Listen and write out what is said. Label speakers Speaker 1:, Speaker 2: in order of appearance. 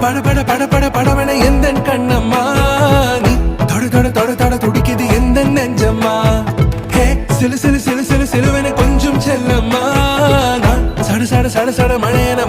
Speaker 1: பட பட பட பட படவன எந்த கண்ணம்மா நீ தொட தொட தொட தொட துடிக்குது எந்த நெஞ்சம்மா ஹே சிலு சிலு சிலு சிலு சிலுவன கொஞ்சம் செல்லம்மா நான் சட சட சட சட மழையன